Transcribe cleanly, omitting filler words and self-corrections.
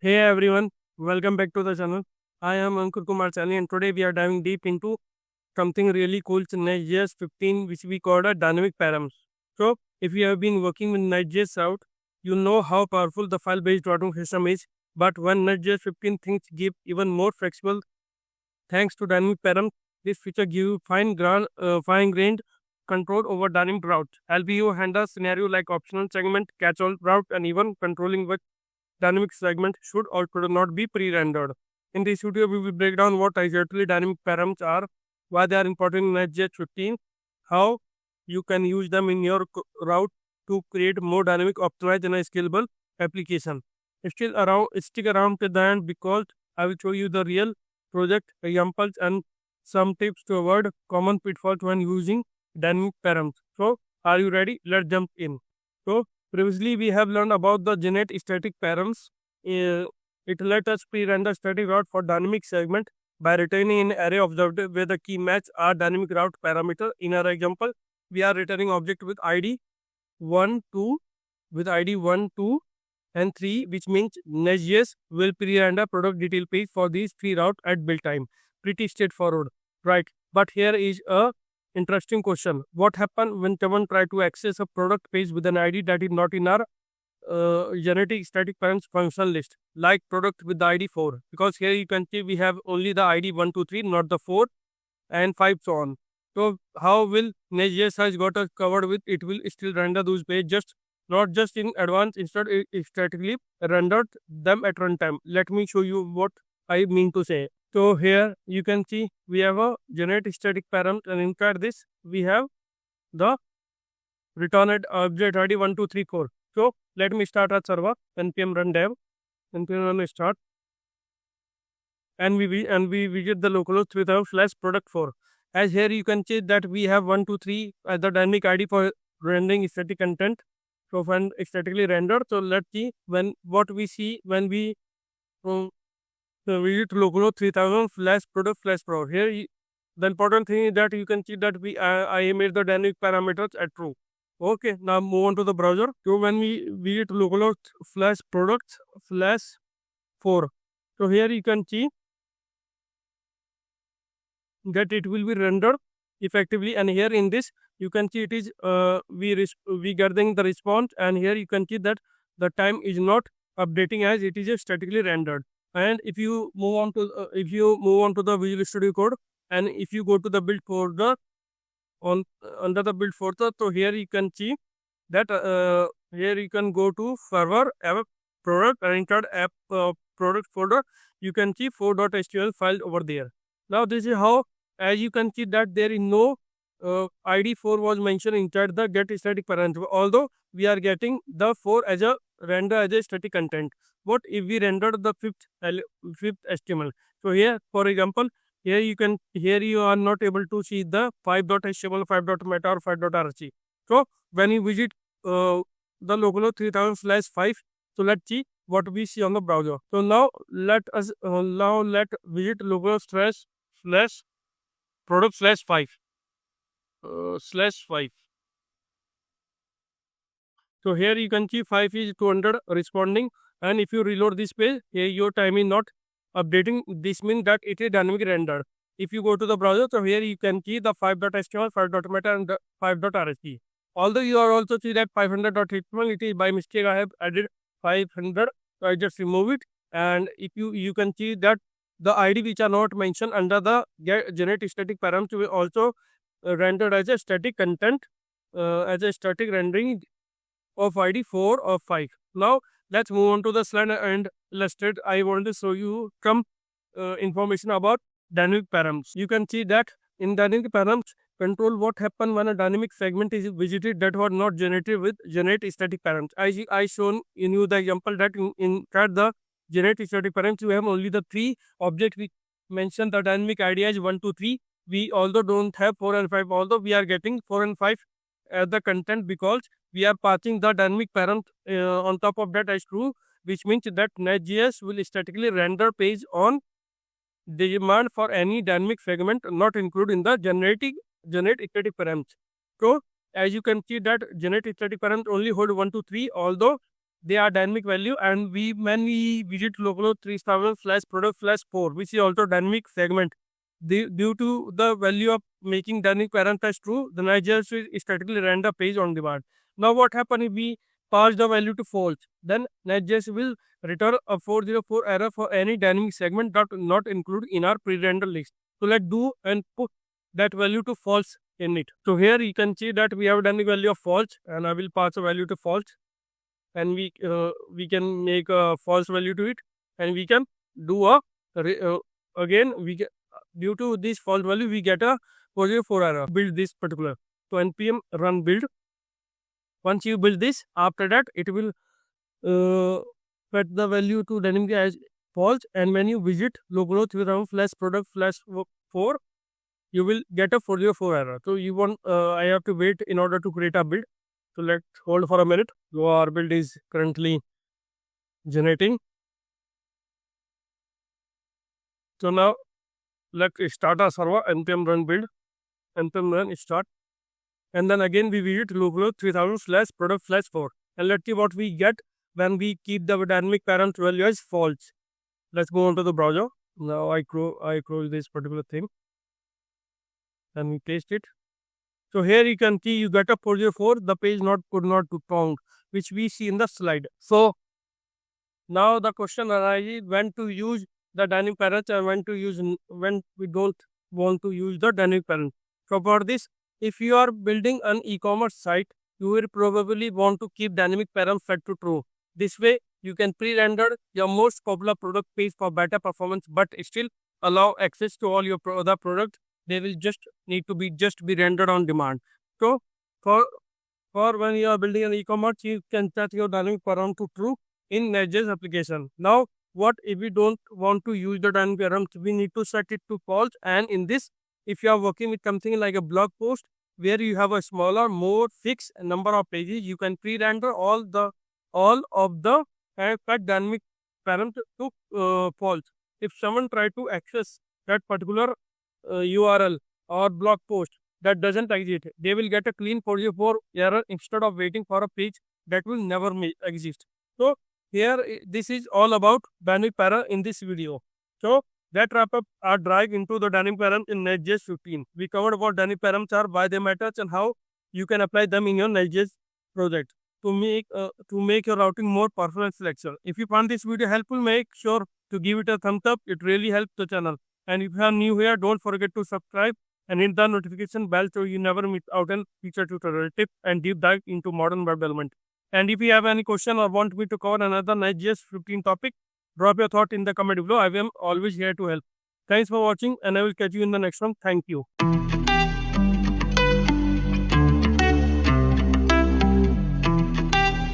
Hey everyone, welcome back to the channel. I am Ankur Kumar Chani and today we are diving deep into something really cool in Next.js 15 which we call a dynamic params. So if you have been working with Next.js out, you know how powerful the file-based routing system is. But when Next.js 15 things give even more flexible thanks to dynamic params, this feature gives you fine-grained control over dynamic routes, help you handle scenario like optional segment, catch-all route, and even controlling which dynamic segment should or should not be pre-rendered. In this video, we will break down what exactly dynamic params are, why they are important in Next.js 15, how you can use them in your route to create more dynamic, optimized, and a scalable application. Stick around to the end because I will show you the real project examples and some tips to avoid common pitfalls when using dynamic params. So, are you ready? Let's jump in. So, previously we have learned about the generate static params. It let us pre-render static route for dynamic segment by returning an array observed where the key match our dynamic route parameter. In our example, we are returning object with ID 1, 2, and 3, which means Next.js will pre-render product detail page for these 3 routes at build time. Pretty straightforward, right? But here is a interesting question. What happens when someone try to access a product page with an ID that is not in our generating static params function list, like product with the ID 4? Because here you can see we have only the ID 1, 2, 3, not the 4 and 5 so on. So how will Next.js has got us covered with it will still render those pages not just in advance, instead it statically rendered them at runtime. Let me show you what I mean to say. So here you can see we have a generate static param, and inside this we have the returned object ID 1, 2, 3, 4. So let me start our server npm run dev, npm run start, and we visit the localhost with our /product 4. As here you can see that we have 1, 2, 3 as the dynamic ID for rendering static content. So when statically rendered, so let's see what we see when we visit localhost 3000 /product /pro. Here the important thing is that you can see that I made the dynamic parameters at true. Okay, now move on to the browser. So when we visit localhost /products /4, so here you can see that it will be rendered effectively, and here in this you can see it is we getting the response, and here you can see that the time is not updating as it is statically rendered. And if you move on to the Visual Studio Code, and if you go to the build folder under the build folder, so here you can see that here you can go to server app product and inside app product folder you can see 4.html file over there. Now this is how, as you can see that there is no ID 4 was mentioned inside the get static parameter, although we are getting the 4 as a render as a static content. What if we rendered the fifth HTML? So here, for example, here you are not able to see the 5.html, 5.meta or 5.rc. So when you visit the localhost 3000/5, so let's see what we see on the browser. So now let visit localhost /product /5 /5. So here you can see 5 is 200 responding, and if you reload this page, here your time is not updating. This means that it is dynamic rendered. If you go to the browser, so here you can see the 5.html, 5.meta and 5.rsc. Although you are also see that 500.html, it is by mistake I have added 500, so I just remove it. And if you can see that the ID which are not mentioned under the generate static params will also rendered as a static content, as a static rendering of ID 4 or 5. Now let's move on to the slide, and I want to show you some information about dynamic params. You can see that in dynamic params control what happens when a dynamic segment is visited that was not generated with generate static params. I shown in you the example that in the generate static params you have only the 3 objects we mentioned the dynamic ID as 1, 2, 3. We although don't have 4 and 5, although we are getting 4 and 5 as the content because we are passing the dynamic param on top of that as true, which means that Next.js will statically render page on demand for any dynamic segment not included in the generate static params. So as you can see that generate static params only hold 1 to 3, although they are dynamic value, and when we visit localhost 3000/product/4, which is also dynamic segment, due to the value of making dynamic parent as true, the NetJS will statically render page on demand. Now what happen if we pass the value to false? Then NetJS will return a 404 error for any dynamic segment that not included in our pre-render list. So let's do and put that value to false in it. So here you can see that we have dynamic value of false, and I will pass a value to false, and we can make a false value to it, and we can do a again we get, due to this false value we get a 404 error. Build this particular, so npm run build. Once you build this, after that it will set the value to dynamic as false, and when you visit localhost 3000/product/4, you will get a 404 error. So you want I have to wait in order to create a build. So let's hold for a minute. So our build is currently generating. So now let's start our server, npm run build, npm run start, and then again we visit localhost 3000/product/4, and let's see what we get when we keep the dynamic parent value as false. Let's go on to the browser. Now I close this particular thing, and we paste it. So here you can see you get a 404, the page could not be found, which we see in the slide. So now the question arises when to use the dynamic parent and when we don't want to use the dynamic parent. So for this, if you are building an e-commerce site, you will probably want to keep dynamic parent set to true. This way you can pre-render your most popular product page for better performance, but still allow access to all your other products. They will just need to be rendered on demand. So for when you are building an e-commerce, you can set your dynamic parent to true in NetJS application. Now what if we don't want to use the dynamic parent? We need to set it to false. And in this, if you are working with something like a blog post where you have a smaller, more fixed number of pages, you can pre-render all of the set dynamic parent to false. If someone try to access that particular URL or blog post that doesn't exist, they will get a clean 404 error instead of waiting for a page that will never exist. So here this is all about dynamic parent in this video. So that wrap up our dive into the dynamic parent in NetJS 15. We covered what dynamic parents are, why they matter, and how you can apply them in your NetJS project to make your routing more personal and selection. If you found this video helpful, make sure to give it a thumbs up. It really helps the channel. And if you are new here, don't forget to subscribe and hit the notification bell so you never miss out on future tutorial tip and deep dive into modern web development. And if you have any question or want me to cover another NetJS 15 topic, drop your thought in the comment below. I am always here to help. Thanks for watching, and I will catch you in the next one. Thank you.